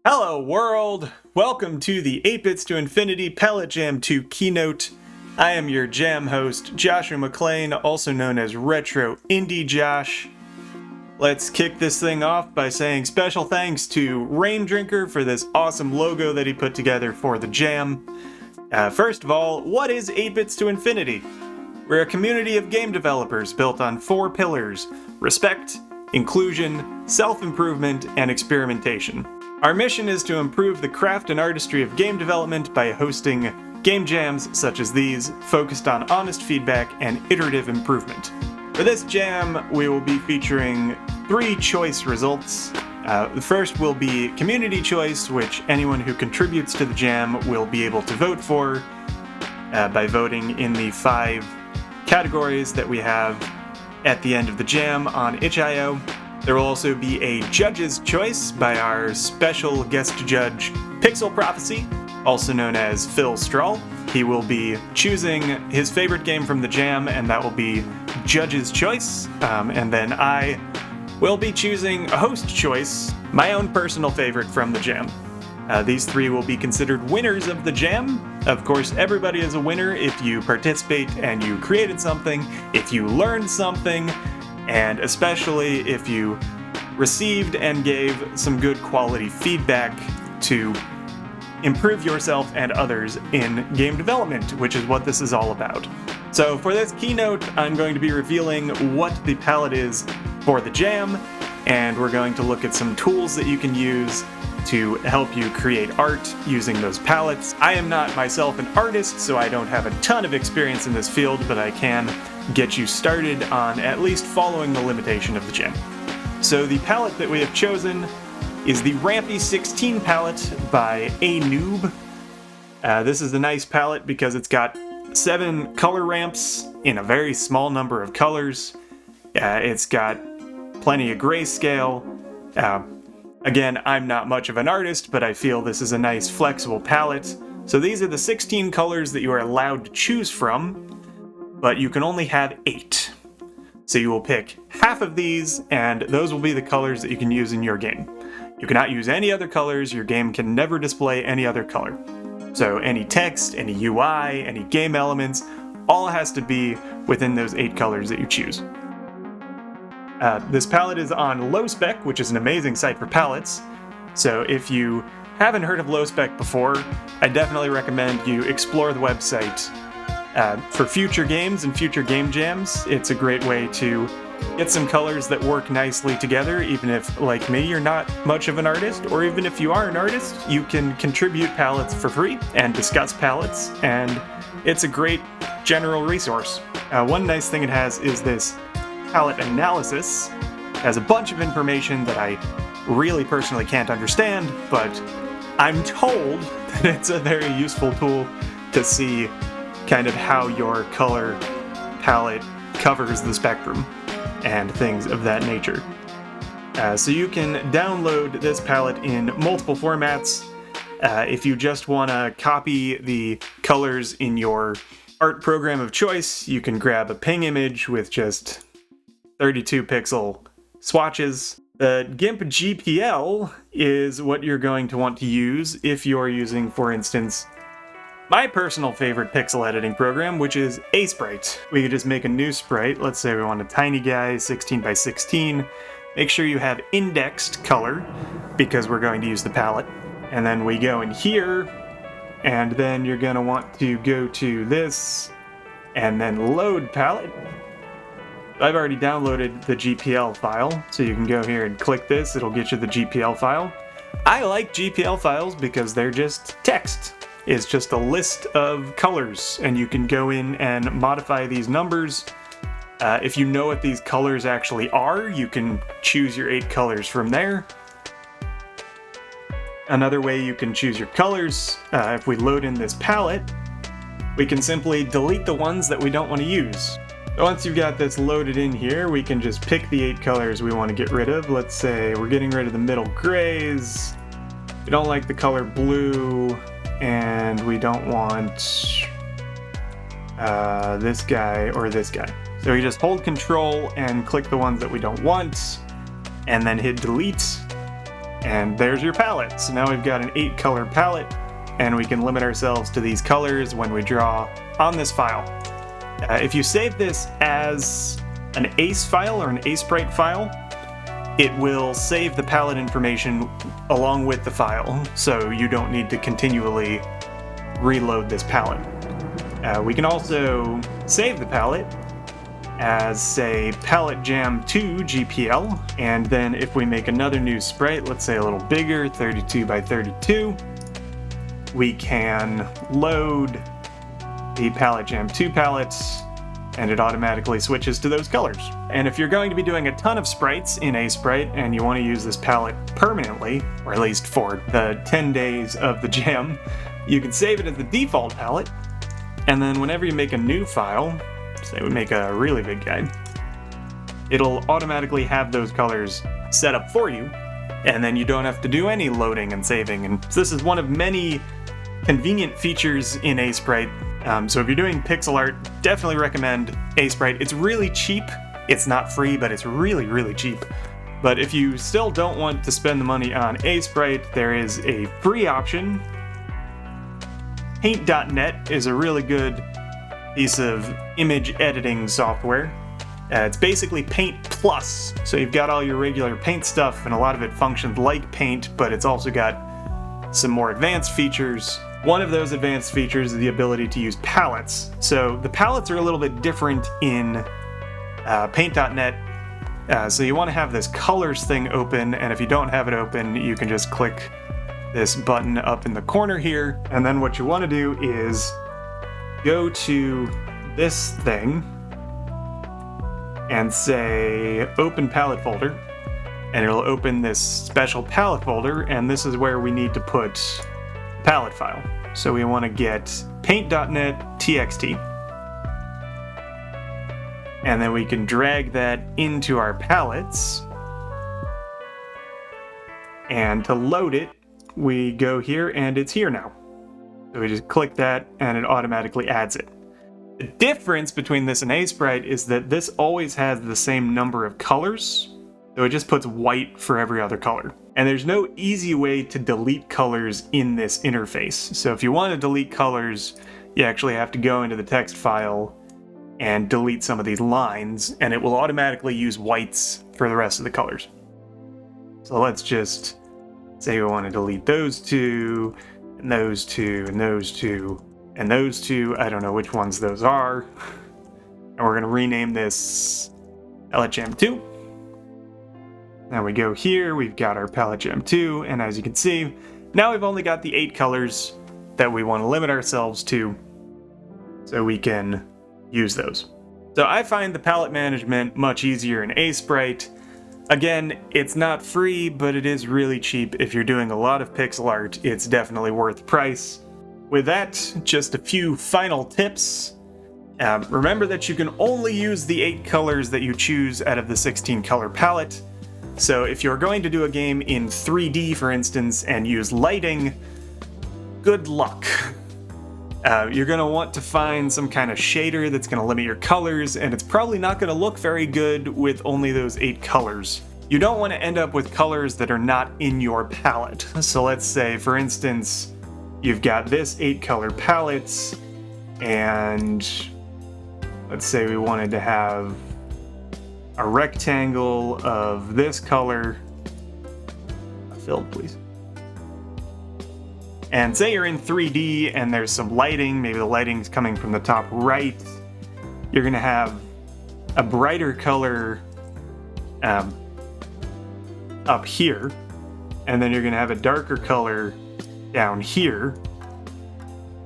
Hello world! Welcome to the 8-Bits to Infinity Pellet Jam 2 Keynote. I am your jam host, Joshua McLean, also known as Retro Indie Josh. Let's kick this thing off by saying special thanks to Rain Drinker for this awesome logo that he put together for the jam. First of all, what is 8-Bits to Infinity? We're a community of game developers built on 4 pillars: respect, inclusion, self-improvement, and experimentation. Our mission is to improve the craft and artistry of game development by hosting game jams such as these, focused on honest feedback and iterative improvement. For this jam, we will be featuring 3 choice results. The first will be community choice, which anyone who contributes to the jam will be able to vote for by voting in the 5 categories that we have at the end of the jam on itch.io. There will also be a judge's choice by our special guest judge, Pixel Prophecy, also known as Phil Strahl. He will be choosing his favorite game from the jam, and that will be judge's choice. And then I will be choosing a host choice, my own personal favorite from the jam. These 3 will be considered winners of the jam. Of course, everybody is a winner if you participate and you created something, if you learned something, and especially if you received and gave some good quality feedback to improve yourself and others in game development, which is what this is all about. So for this keynote, I'm going to be revealing what the palette is for the jam, and we're going to look at some tools that you can use to help you create art using those palettes. I am not myself an artist, so I don't have a ton of experience in this field, but I can get you started on at least following the limitation of the jam. So the palette that we have chosen is the Rampy 16 palette by A Noob. This is a nice palette because it's got 7 color ramps in a very small number of colors. It's got plenty of grayscale. Again, I'm not much of an artist, but I feel this is a nice flexible palette. So these are the 16 colors that you are allowed to choose from, but you can only have 8. So you will pick half of these, and those will be the colors that you can use in your game. You cannot use any other colors, your game can never display any other color. So any text, any UI, any game elements, all has to be within those 8 colors that you choose. This palette is on LowSpec, which is an amazing site for palettes. So if you haven't heard of LowSpec before, I definitely recommend you explore the website. For future games and future game jams, it's a great way to get some colors that work nicely together, even if, like me, you're not much of an artist, or even if you are an artist, you can contribute palettes for free and discuss palettes, and it's a great general resource. One nice thing it has is this palette analysis. It has a bunch of information that I really personally can't understand, but I'm told that it's a very useful tool to see kind of how your color palette covers the spectrum and things of that nature. So you can download this palette in multiple formats. If you just want to copy the colors in your art program of choice, you can grab a ping image with just 32 pixel swatches. The GIMP GPL is what you're going to want to use if you're using, for instance, my personal favorite pixel editing program, which is Sprite. We could just make a new sprite. Let's say we want a tiny guy, 16 by 16. Make sure you have indexed color, because we're going to use the palette. And then we go in here, and then you're going to want to go to this, and then load palette. I've already downloaded the GPL file, so you can go here and click this. It'll get you the GPL file. I like GPL files because they're just text. It's just a list of colors, and you can go in and modify these numbers. If you know what these colors actually are, you can choose your 8 colors from there. Another way you can choose your colors, if we load in this palette, we can simply delete the ones that we don't want to use. So once you've got this loaded in here, we can just pick the 8 colors we want to get rid of. Let's say we're getting rid of the middle grays. We don't like the color blue. And we don't want this guy or this guy. So we just hold Control and click the ones that we don't want, and then hit delete, And there's your palette. So now we've got an 8-color palette, and we can limit ourselves to these colors when we draw on this file. If you save this as an ACE file or an ASprite file, it will save the palette information along with the file, so you don't need to continually reload this palette. We can also save the palette as, say, Palette Jam 2 GPL, and then if we make another new sprite, let's say a little bigger, 32 by 32, we can load the Palette Jam 2 palettes, and it automatically switches to those colors. And if you're going to be doing a ton of sprites in ASprite and you want to use this palette permanently, or at least for the 10 days of the jam, you can save it as the default palette, and then whenever you make a new file, say we make a really big guy, it'll automatically have those colors set up for you, and then you don't have to do any loading and saving. And this is one of many convenient features in ASprite. So if you're doing pixel art, definitely recommend ASprite. It's really cheap. It's not free, but it's really, really cheap. But if you still don't want to spend the money on ASprite, there is a free option. Paint.net is a really good piece of image editing software. It's basically Paint Plus. So you've got all your regular Paint stuff, and a lot of it functions like Paint, but it's also got some more advanced features. One of those advanced features is the ability to use palettes. So the palettes are a little bit different in Paint.net. So you want to have this colors thing open, and if you don't have it open, you can just click this button up in the corner here, and then what you want to do is go to this thing and say open palette folder, and it'll open this special palette folder, and this is where we need to put palette file. So we want to get paint.net txt, and then we can drag that into our palettes, and to load it we go here, and it's here now. So we just click that and it automatically adds it. The difference between this and ASprite is that this always has the same number of colors, so it just puts white for every other color. And there's no easy way to delete colors in this interface. So if you want to delete colors, you actually have to go into the text file and delete some of these lines, and it will automatically use whites for the rest of the colors. So let's just say we want to delete those two, and those two, and those two, and those two. I don't know which ones those are. And we're going to rename this Palette Jam 2. Now we go here, we've got our Palette Jam 2, and as you can see, now we've only got the 8 colors that we want to limit ourselves to, so we can use those. So I find the palette management much easier in ASprite. Again, it's not free, but it is really cheap. If you're doing a lot of pixel art, it's definitely worth the price. With that, just a few final tips. Remember that you can only use the 8 colors that you choose out of the 16 color palette. So if you're going to do a game in 3D, for instance, and use lighting, good luck. You're going to want to find some kind of shader that's going to limit your colors, and it's probably not going to look very good with only those 8 colors. You don't want to end up with colors that are not in your palette. So let's say, for instance, you've got this 8 color palette, and let's say we wanted to have a rectangle of this color. Filled, please. And say you're in 3D and there's some lighting, maybe the lighting's coming from the top right. You're gonna have a brighter color up here, and then you're gonna have a darker color down here.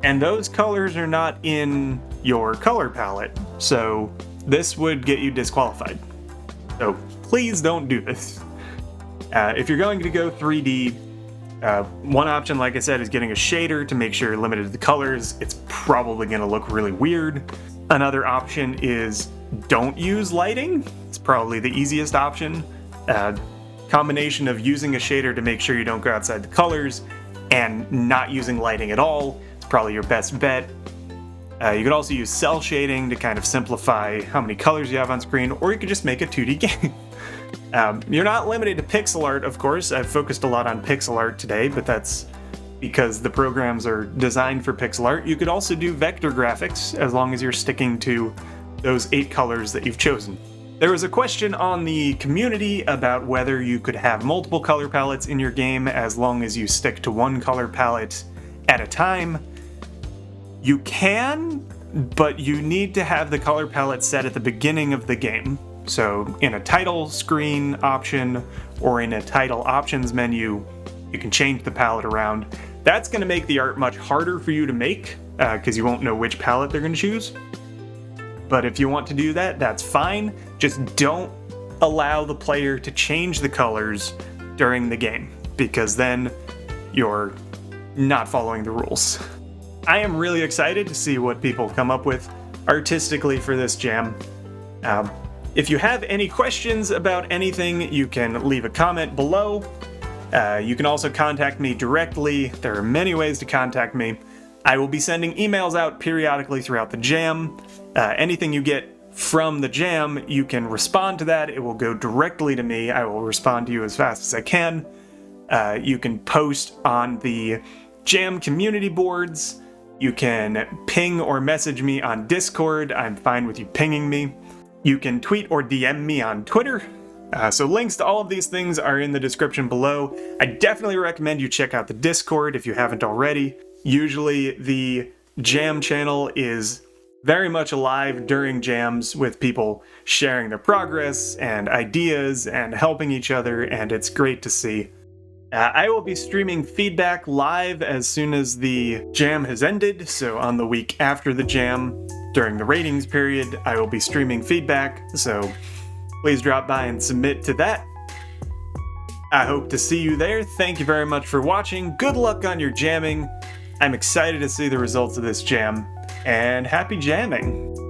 And those colors are not in your color palette, so this would get you disqualified. So please don't do this. If you're going to go 3D, one option, like I said, is getting a shader to make sure you're limited to the colors. It's probably going to look really weird. Another option is don't use lighting. It's probably the easiest option. Combination of using a shader to make sure you don't go outside the colors and not using lighting at all is probably your best bet. You could also use cell shading to kind of simplify how many colors you have on screen, or you could just make a 2D game. You're not limited to pixel art, of course. I've focused a lot on pixel art today, but that's because the programs are designed for pixel art. You could also do vector graphics as long as you're sticking to those 8 colors that you've chosen. There was a question on the community about whether you could have multiple color palettes in your game as long as you stick to one color palette at a time. You can, but you need to have the color palette set at the beginning of the game. So in a title screen option or in a title options menu, you can change the palette around. That's going to make the art much harder for you to make because you won't know which palette they're going to choose. But if you want to do that, that's fine. Just don't allow the player to change the colors during the game, because then you're not following the rules. I am really excited to see what people come up with artistically for this jam. If you have any questions about anything, you can leave a comment below. You can also contact me directly. There are many ways to contact me. I will be sending emails out periodically throughout the jam. Anything you get from the jam, you can respond to that. It will go directly to me. I will respond to you as fast as I can. You can post on the jam community boards. You can ping or message me on Discord. I'm fine with you pinging me. You can tweet or DM me on Twitter. So links to all of these things are in the description below. I definitely recommend you check out the Discord if you haven't already. Usually the jam channel is very much alive during jams with people sharing their progress and ideas and helping each other, and it's great to see. I will be streaming feedback live as soon as the jam has ended, so on the week after the jam, during the ratings period, I will be streaming feedback, so please drop by and submit to that. I hope to see you there. Thank you very much for watching. Good luck on your jamming. I'm excited to see the results of this jam, and happy jamming!